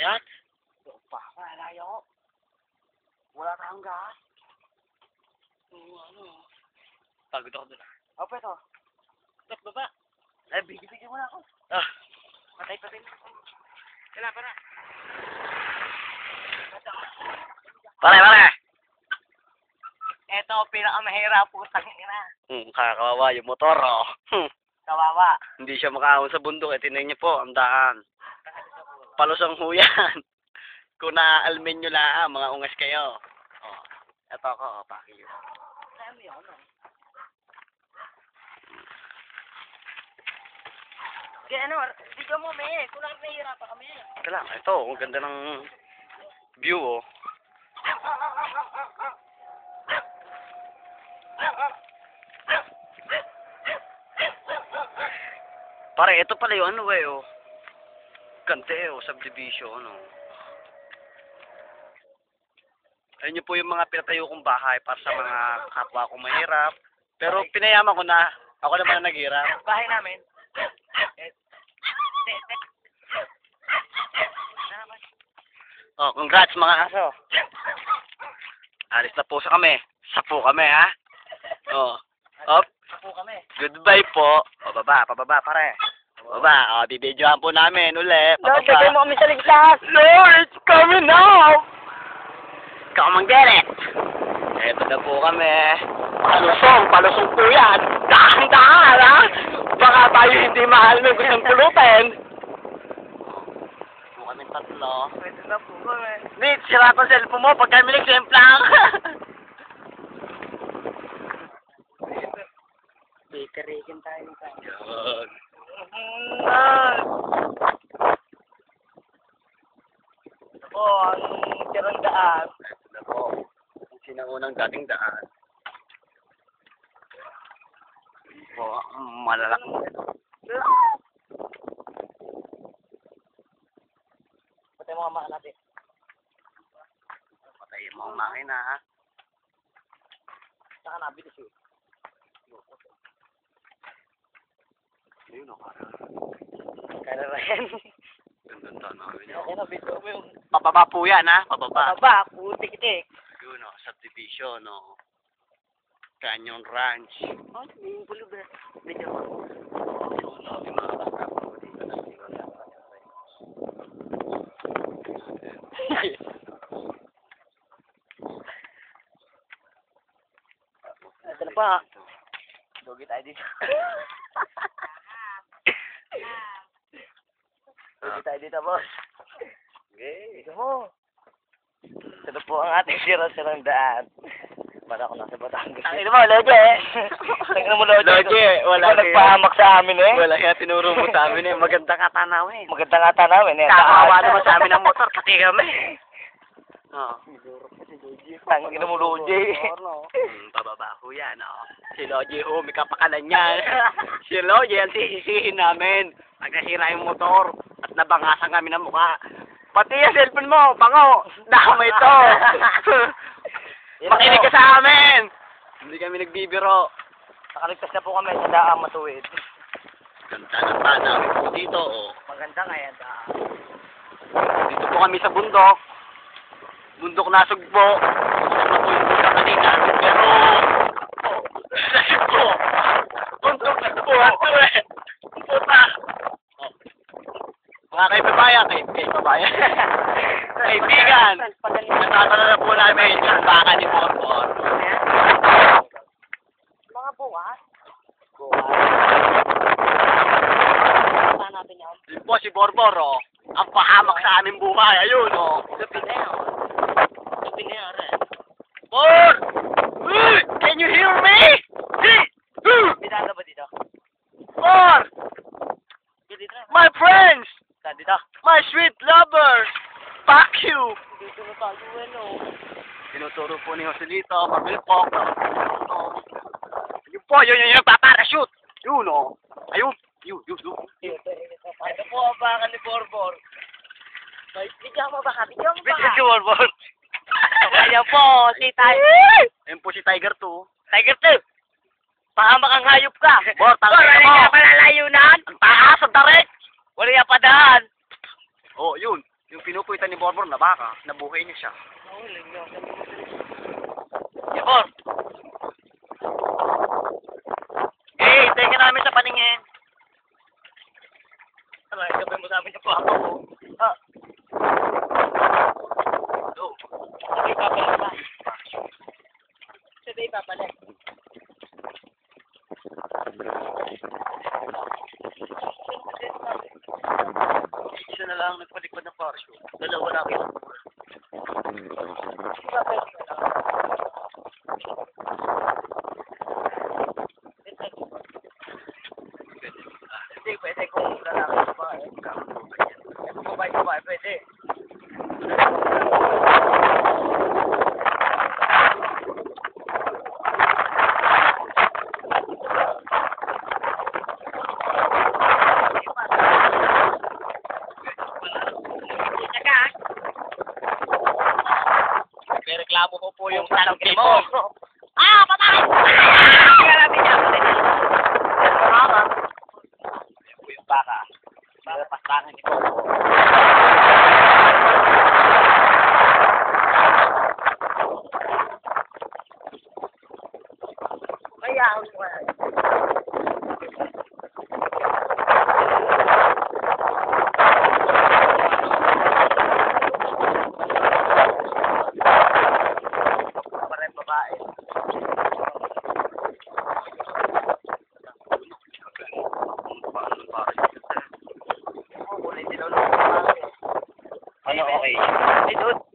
Akyat? Pa, malayo. Wala tayong gas. Ano? Pagod ako doon. Oh, peto. Ba't baba? Ay, bigyan mo na ako. Ah. Patay. Kailan pa na? Pare! Ito, pinakamahirap po sa ina. Kakawawa yung motor, oh. Kawawa. Hindi siya makaahon sa bundok. Tingnan niyo po, ang daan. Palusang huyan. Kung naaalmin nyo lang, mga ungas kayo. Oh, ito ako, paki yun. Kaya mo yun, Kaya video mo, me. Kung nahihirapan kami. Ito lang, ito, ang ganda ng view, oh. Pare, ito pala yung oh. Kante, subdivision, Ayun nyo po yung mga pinatayo kong bahay para sa mga kapwa kong mahirap. Pero pinayaman ko na, ako naman na naghirap. Bahay namin. Oh, congrats mga aso. Alis na po sa kami. Sapo kami, ha? Oh. Op. Sapo kami. Goodbye po. O, pababa, pare. Baba, bibidyohan po namin uli. Lord, gagay mo kami sa ligtas. Lord, it's coming now! Come on, get it! Eto na po kami. Palusong po yan. Dahan-dahan, ha? Baka tayo hindi mahal ng gustong pulutin. Po kami tatlo. Pwede na po kami. Nate, sira ko cellphone mo pag kami nag-semplang. Bakery-kin tayo nito. Yun. Ito po, ang tirang daan. Ito na po. Ang sinaunang dating daan. Po, malalak mo ito. Patay mo nga natin. Patayin mo ang makina, ha? Saka nabili siya. Ayun, Kaya rin. ganda namin. Okay na, video mo yung... Pababa po yan, ha? Pababa. Pababa, putik-tik. Yun, subdivision, Canyon Ranch. Oh, yung bulo ba? Video mo. Yun, yung mga bata po dito na Ito na pa. Dogi tayo dito. Dogi tayo dito, boss. Okay. Ito mo. Ito po ang ating sirang daan. Para ako nasa Batangas. Ang ino mo, Loje. Tingnan mo, Loje. Loje, wala ikaw nagpahamak sa amin, eh. Wala kaya tinuro mo sa amin, eh. Maganda ka tanawin. Maganda nga tanawin, eh. Kakawa naman sa amin ang motor, pati kami. Oo. Tangin mo, Loje. Pababa ko yan, Si Loje, may kapakanan niyan. Si Loje, ang sisisihin namin. Pag nasira yung motor at nabangasan kami ng mukha. Pati yung cellphone mo, bango. Dama ito. Makinig ka sa amin. Hindi kami nagbibiro. Nakaligtas na po kami sa daang matuwid. Ganda ng namin po dito, Maganda nga yan, daan. Dito po kami sa bundok. Bundok na sugbo. Ano po yung bundok kanina. Pero, po. Bundok na po. Puta. Mga kay babaya. Kaibigan. Natatala na po namin yung baka ni Borbor. Mga bukas? Saan natin yan? Yun po si Borbor, ang pahamak sa aming buhay. Ayun, Gabi na yan. Gabi na yan, rin. Bor! Can you hear me? Bidala ba dito? Bor! Dito na. My friends! Dito. My sweet lovers! Fuck you! Dito na tayo, Tinuturo po ni Joselito, Marbilpok. Yun po, yun, paparachute! Yun, Ayun, yun. Ito po ang baka ni Borbor. Bigyan mo baka, bigyan mo baka. Bigyan si Borbor. Ayan po, si Tiger. Ayun po si Tiger 2. Tiger 2. Pahamak ang hayop ka. Bor, Wala tangin mo. ka palalayunan. Ang taas, ang tarik! Wala niya pa daan. Oh, yun. Yung pinupuitan ni Borbor na baka, nabuhay niya siya. Nahuli niyo. Borbor! Eh, hintay ka namin sa paningin. Ano, gabay mo sa amin yung papa ko. Ah. Oh. Sabay papalik pa. Sabay papalik. Isa na lang nagpalikpad ng parachute. Dalawa lang yun. Hindi, pwede kung lalaki sa bahay. Eh, kung babae sa bahay, pwede. May reklamo ko po yung tangke mo. Ah, patay! Kaya natin yan. Tama. Yan po yung baka. Para pastangan ni Coco. Kaya ang parang babae. Ano okay? Ay, dude.